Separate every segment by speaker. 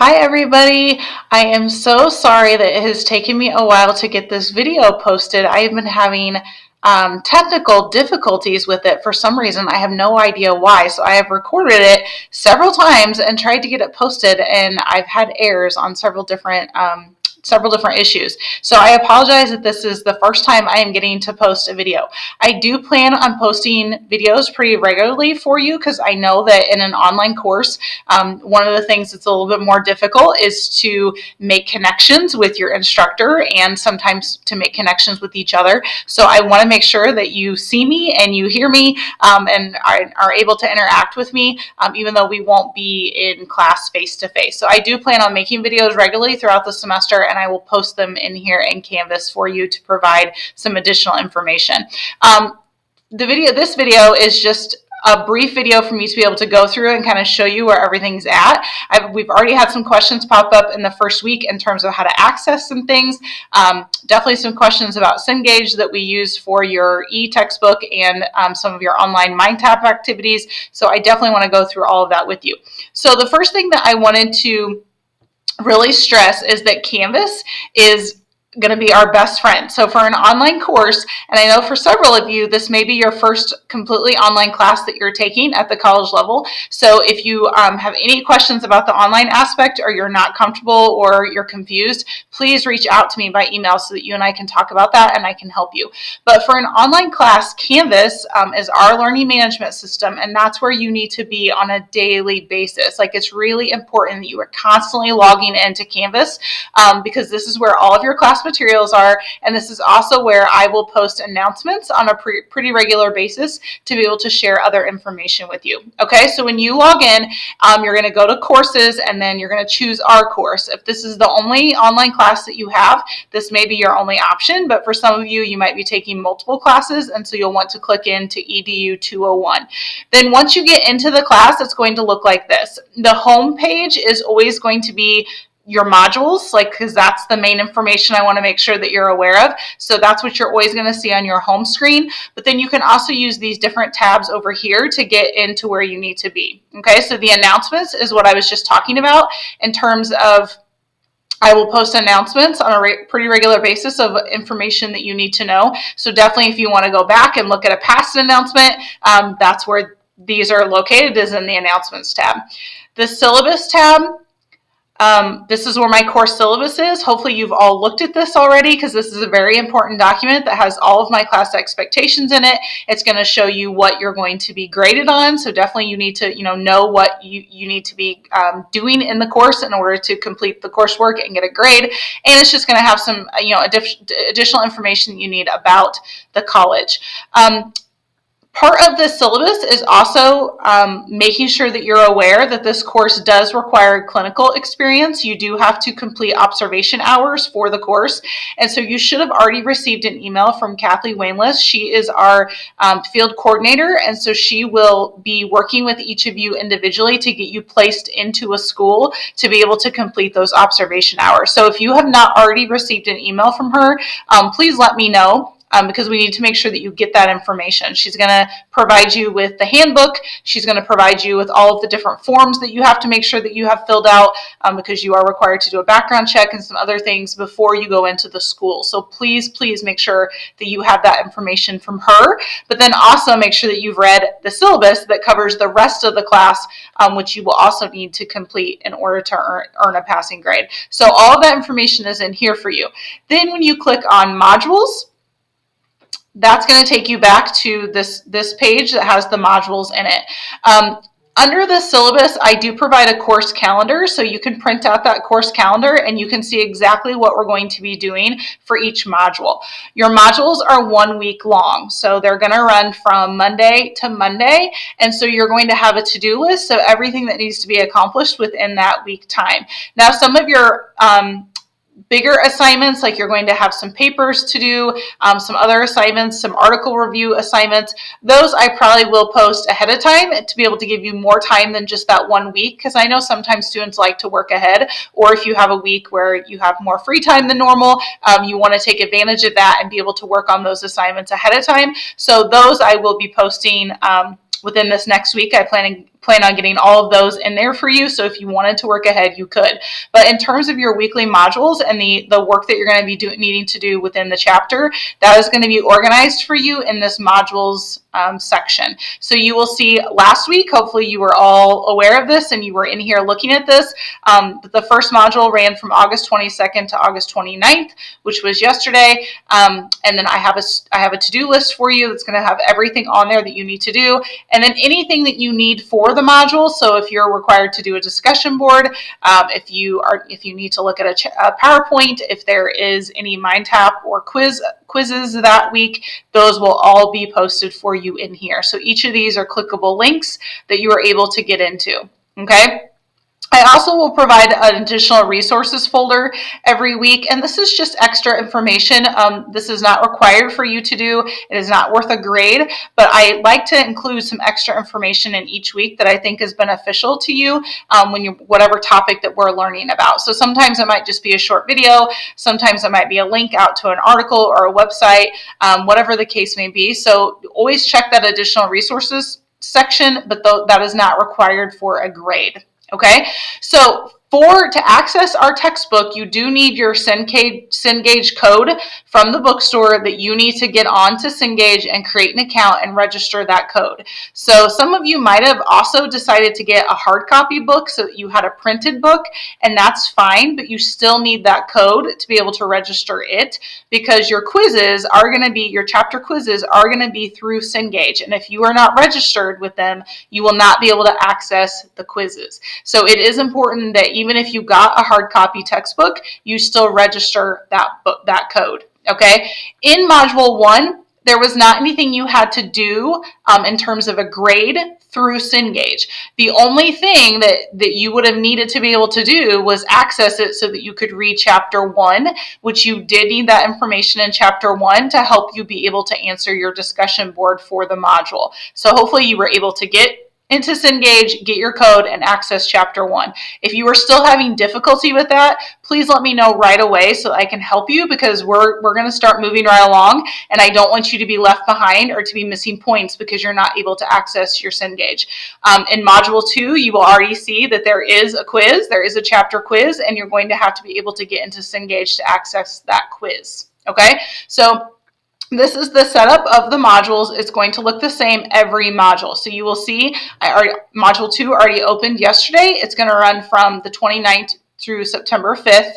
Speaker 1: Hi everybody! I am so sorry that it has taken me a while to get this video posted. I have been having technical difficulties with it for some reason. I have no idea why. So I have recorded it several times and tried to get it posted, and I've had errors on several different issues. So I apologize that this is the first time I am getting to post a video. I do plan on posting videos pretty regularly for you because I know that in an online course, one of the things that's a little bit more difficult is to make connections with your instructor and sometimes to make connections with each other. So I want to make sure that you see me and you hear me and are able to interact with me, even though we won't be in class face to face. So I do plan on making videos regularly throughout the semester, and I will post them in here in Canvas for you to provide some additional information. This video is just a brief video for me to be able to go through and kind of show you where everything's at. We've already had some questions pop up in the first week in terms of how to access some things. Definitely some questions about Cengage that we use for your e-textbook and some of your online MindTap activities. So I definitely want to go through all of that with you. So the first thing that I wanted to really stress is that Canvas is going to be our best friend. So for an online course, and I know for several of you, this may be your first completely online class that you're taking at the college level. So if you have any questions about the online aspect, or you're not comfortable or you're confused, please reach out to me by email so that you and I can talk about that and I can help you. But for an online class, Canvas is our learning management system, and that's where you need to be on a daily basis. Like, it's really important that you are constantly logging into Canvas because this is where all of your class materials are, and this is also where I will post announcements on a pretty regular basis to be able to share other information with you. Okay, so when you log in, you're going to go to courses, and then you're going to choose our course. If this is the only online class that you have, this may be your only option, but for some of you, you might be taking multiple classes, and so you'll want to click into EDU 201. Then once you get into the class, it's going to look like this. The home page is always going to be your modules, because that's the main information I want to make sure that you're aware of. So that's what you're always going to see on your home screen. But then you can also use these different tabs over here to get into where you need to be. Okay, so the announcements is what I was just talking about in terms of I will post announcements on a pretty regular basis of information that you need to know. So definitely, if you want to go back and look at a past announcement, that's where these are located, is in the announcements tab. The syllabus tab, this is where my course syllabus is. Hopefully you've all looked at this already, because this is a very important document that has all of my class expectations in it. It's going to show you what you're going to be graded on. So definitely you need to know what you need to be doing in the course in order to complete the coursework and get a grade. And it's just going to have some additional information you need about the college. Part of the syllabus is also making sure that you're aware that this course does require clinical experience. You do have to complete observation hours for the course. And so you should have already received an email from Kathleen Wainless. She is our field coordinator. And so she will be working with each of you individually to get you placed into a school to be able to complete those observation hours. So if you have not already received an email from her, please let me know. Because we need to make sure that you get that information. She's going to provide you with the handbook. She's going to provide you with all of the different forms that you have to make sure that you have filled out, because you are required to do a background check and some other things before you go into the school. So please make sure that you have that information from her, but then also make sure that you've read the syllabus that covers the rest of the class, which you will also need to complete in order to earn a passing grade. So all of that information is in here for you. Then when you click on modules, that's going to take you back to this page that has the modules in it. Under the syllabus, I do provide a course calendar, so you can print out that course calendar and you can see exactly what we're going to be doing for each module. Your modules are 1 week long, so they're going to run from Monday to Monday, and so you're going to have a to-do list of everything that needs to be accomplished within that week time. Now, some of your bigger assignments, like you're going to have some papers to do, some other assignments, some article review assignments, those I probably will post ahead of time to be able to give you more time than just that 1 week, because I know sometimes students like to work ahead, or if you have a week where you have more free time than normal, you want to take advantage of that and be able to work on those assignments ahead of time. So those I will be posting within this next week. I plan plan on getting all of those in there for you. So if you wanted to work ahead, you could. But in terms of your weekly modules and the work that you're going to be needing to do within the chapter, that is going to be organized for you in this modules section. So you will see last week, hopefully you were all aware of this and you were in here looking at this. The first module ran from August 22nd to August 29th, which was yesterday. And then I have a to-do list for you that's going to have everything on there that you need to do. And then anything that you need for the module. So if you're required to do a discussion board, if you need to look at a PowerPoint, if there is any MindTap or quizzes that week, those will all be posted for you in here. So each of these are clickable links that you are able to get into. Okay. I also will provide an additional resources folder every week, and this is just extra information. This is not required for you to do. It is not worth a grade, but I like to include some extra information in each week that I think is beneficial to you whatever topic that we're learning about. So sometimes it might just be a short video. Sometimes it might be a link out to an article or a website, whatever the case may be. So always check that additional resources section, but that is not required for a grade. Okay, so to access our textbook, you do need your Cengage code from the bookstore that you need to get onto Cengage and create an account and register that code. So some of you might have also decided to get a hard copy book so that you had a printed book, and that's fine, but you still need that code to be able to register it, because your chapter quizzes are going to be through Cengage, and if you are not registered with them, you will not be able to access the quizzes. So it is important that even if you got a hard copy textbook, you still register that code. Okay. In Module 1, there was not anything you had to do in terms of a grade through Cengage. The only thing that you would have needed to be able to do was access it so that you could read Chapter 1, which you did need that information in Chapter 1 to help you be able to answer your discussion board for the module. So hopefully you were able to get into Cengage, get your code, and access Chapter 1. If you are still having difficulty with that, please let me know right away so I can help you, because we're going to start moving right along, and I don't want you to be left behind or to be missing points because you're not able to access your Cengage. In Module 2, you will already see that there is a quiz, there is a chapter quiz, and you're going to have to be able to get into Cengage to access that quiz. Okay, so this is the setup of the modules. It's going to look the same every module. So you will see Module 2 already opened yesterday. It's going to run from the 29th through September 5th,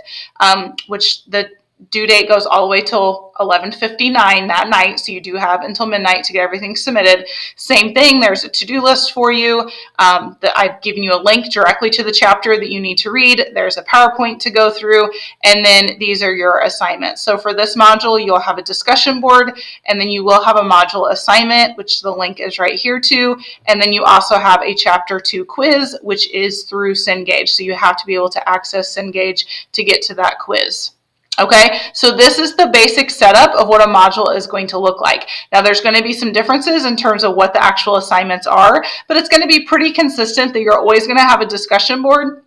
Speaker 1: which the due date goes all the way till 11:59 that night, so you do have until midnight to get everything submitted. Same thing, there's a to-do list for you. That I've given you a link directly to the chapter that you need to read. There's a PowerPoint to go through, and then these are your assignments. So for this module, you'll have a discussion board, and then you will have a module assignment, which the link is right here too, and then you also have a Chapter 2 quiz, which is through Cengage. So you have to be able to access Cengage to get to that quiz. Okay, so this is the basic setup of what a module is going to look like. Now there's going to be some differences in terms of what the actual assignments are, but it's going to be pretty consistent that you're always going to have a discussion board.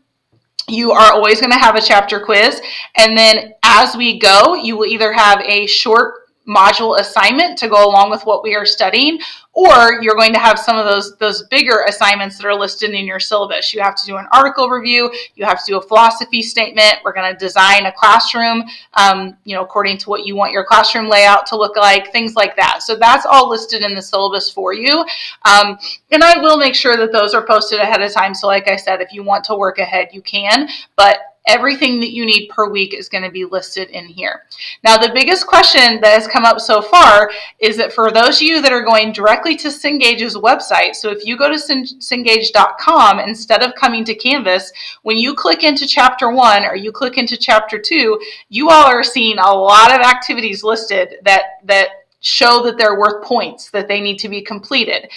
Speaker 1: You are always going to have a chapter quiz, and then as we go, you will either have a short module assignment to go along with what we are studying, or you're going to have some of those bigger assignments that are listed in your syllabus. You have to do an article review, you have to do a philosophy statement, we're going to design a classroom, according to what you want your classroom layout to look like, things like that. So that's all listed in the syllabus for you. And I will make sure that those are posted ahead of time. So like I said, if you want to work ahead, you can, but everything that you need per week is going to be listed in here. Now, the biggest question that has come up so far is that for those of you that are going directly to Cengage's website, so if you go to Cengage.com, instead of coming to Canvas, when you click into Chapter 1 or you click into Chapter 2, you all are seeing a lot of activities listed that show that they're worth points, that they need to be completed.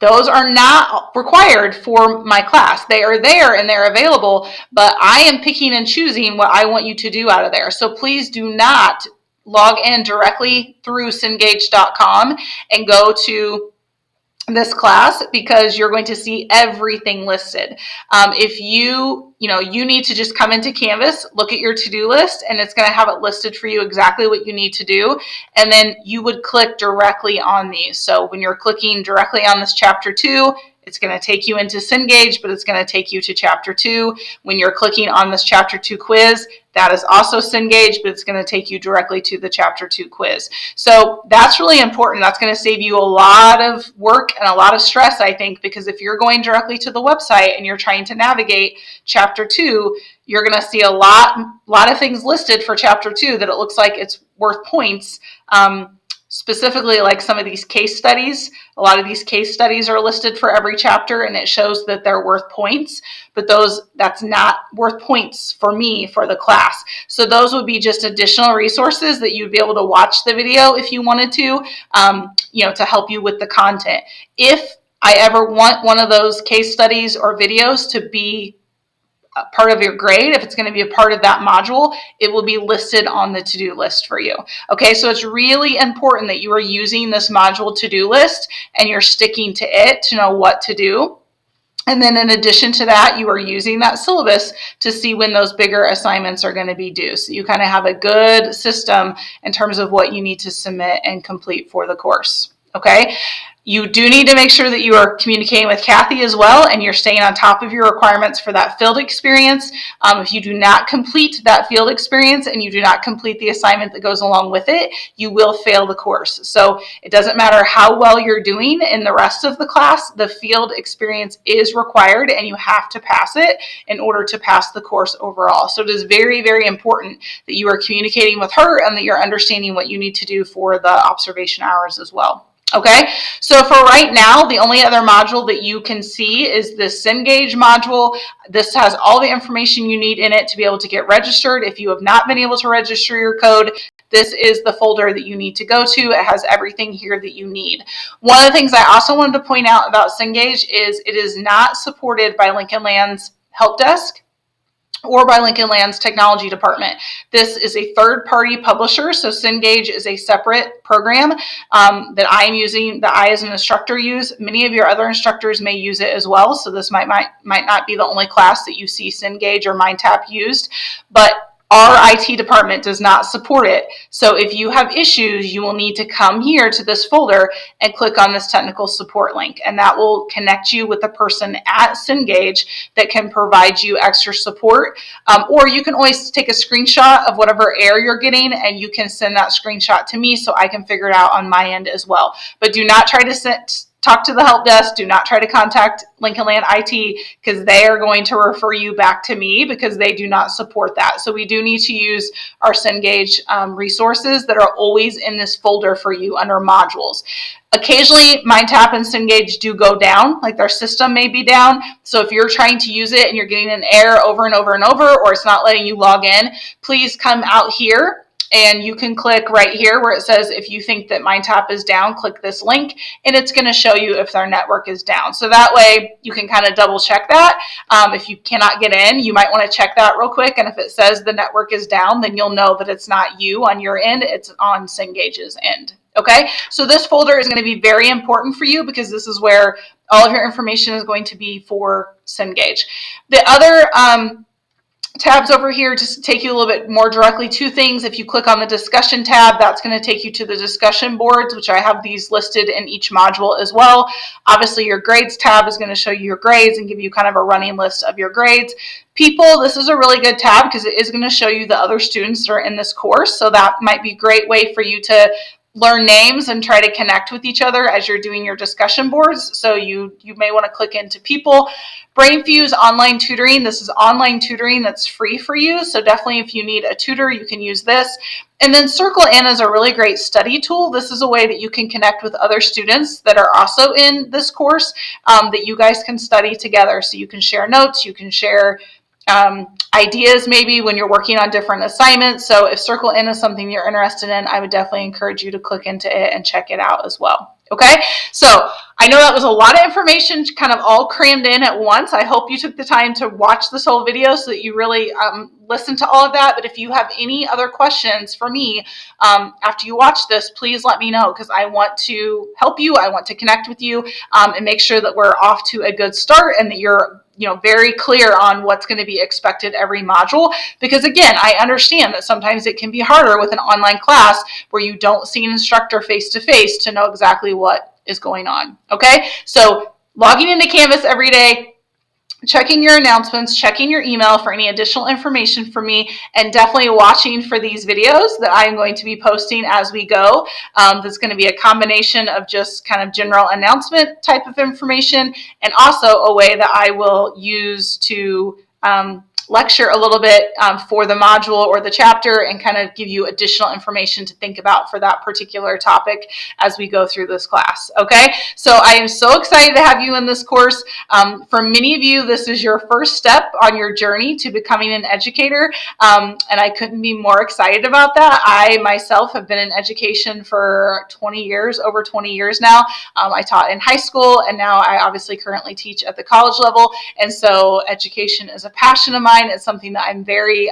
Speaker 1: Those are not required for my class. They are there and they're available, but I am picking and choosing what I want you to do out of there. So please do not log in directly through Cengage.com and go to this class, because you're going to see everything listed. If you need to just come into Canvas, look at your to-do list, and it's going to have it listed for you exactly what you need to do. And then you would click directly on these. So when you're clicking directly on this Chapter 2, It's going to take you into Cengage, but it's going to take you to Chapter 2. When you're clicking on this Chapter 2 quiz, that is also Cengage, but it's going to take you directly to the Chapter 2 quiz. So that's really important. That's going to save you a lot of work and a lot of stress, I think, because if you're going directly to the website and you're trying to navigate Chapter 2, you're going to see a lot of things listed for Chapter 2 that it looks like it's worth points. Specifically, like some of these case studies, a lot of these case studies are listed for every chapter, and it shows that they're worth points, but that's not worth points for me for the class. So those would be just additional resources that you'd be able to watch the video if you wanted to, to help you with the content. If I ever want one of those case studies or videos to be part of your grade, if it's going to be a part of that module, it will be listed on the to-do list for you. Okay, so it's really important that you are using this module to-do list and you're sticking to it to know what to do. And then in addition to that, you are using that syllabus to see when those bigger assignments are going to be due. So you kind of have a good system in terms of what you need to submit and complete for the course. Okay. You do need to make sure that you are communicating with Kathy as well, and you're staying on top of your requirements for that field experience. If you do not complete that field experience and you do not complete the assignment that goes along with it, you will fail the course. So it doesn't matter how well you're doing in the rest of the class, the field experience is required and you have to pass it in order to pass the course overall. So it is very, very important that you are communicating with her and that you're understanding what you need to do for the observation hours as well. Okay, so for right now, the only other module that you can see is the Cengage module. This has all the information you need in it to be able to get registered. If you have not been able to register your code, this is the folder that you need to go to. It has everything here that you need. One of the things I also wanted to point out about Cengage is it is not supported by Lincoln Land's help desk or by Lincoln Land's technology department. This is a third-party publisher, so Cengage is a separate program that I am using, that I as an instructor use. Many of your other instructors may use it as well, so this might not be the only class that you see Cengage or MindTap used, but our IT department does not support it. So if you have issues, you will need to come here to this folder and click on this technical support link, and that will connect you with a person at Cengage that can provide you extra support. Or you can always take a screenshot of whatever error you're getting and you can send that screenshot to me so I can figure it out on my end as well. But do not try to talk to the help desk. Do not try to contact Lincoln Land IT because they are going to refer you back to me because they do not support that. So we do need to use our Cengage resources that are always in this folder for you under modules. Occasionally, MindTap and Cengage do go down, like their system may be down. So if you're trying to use it and you're getting an error over and over and over, or it's not letting you log in, please come out here. And you can click right here where it says, if you think that MindTap is down, click this link, and it's going to show you if their network is down. So that way you can kind of double check that. If you cannot get in, you might want to check that real quick. And if it says the network is down, then you'll know that it's not you on your end, it's on Cengage's end. Okay, so this folder is going to be very important for you because this is where all of your information is going to be for Cengage. The other tabs over here just to take you a little bit more directly to things. If you click on the discussion tab, that's going to take you to the discussion boards, which I have these listed in each module as well. Obviously, your grades tab is going to show you your grades and give you kind of a running list of your grades. People, this is a really good tab because it is going to show you the other students that are in this course. So that might be a great way for you to learn names and try to connect with each other as you're doing your discussion boards. So you may want to click into people. BrainFuse online tutoring. This is online tutoring that's free for you. So definitely if you need a tutor, you can use this. And then Circle In is a really great study tool. This is a way that you can connect with other students that are also in this course that you guys can study together. So you can share notes, you can share ideas maybe when you're working on different assignments. So if Circle In is something you're interested in, I would definitely encourage you to click into it and check it out as well. Okay, so I know that was a lot of information kind of all crammed in at once. I hope you took the time to watch this whole video so that you really listen to all of that. But if you have any other questions for me after you watch this, please let me know because I want to help you. I want to connect with you and make sure that we're off to a good start and that you're very clear on what's going to be expected every module. Because again, I understand that sometimes it can be harder with an online class where you don't see an instructor face to face to know exactly what is going on. Okay, so logging into Canvas every day, checking your announcements, checking your email for any additional information from me, and definitely watching for these videos that I'm going to be posting as we go. That's going to be a combination of just kind of general announcement type of information, and also a way that I will use to lecture a little bit for the module or the chapter, and kind of give you additional information to think about for that particular topic as we go through this class. Okay, so I am so excited to have you in this course. For many of you, this is your first step on your journey to becoming an educator, and I couldn't be more excited about that. I myself have been in education for 20 years, over 20 years now. I taught in high school, and now I obviously currently teach at the college level, and so education is a passion of mine. It's something that I'm very,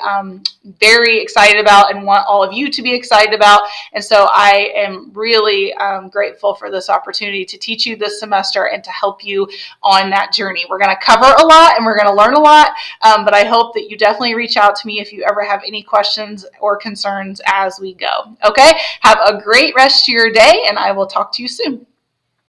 Speaker 1: very excited about and want all of you to be excited about, and so I am really grateful for this opportunity to teach you this semester and to help you on that journey. We're going to cover a lot and we're going to learn a lot, but I hope that you definitely reach out to me if you ever have any questions or concerns as we go. Okay, have a great rest of your day, and I will talk to you soon.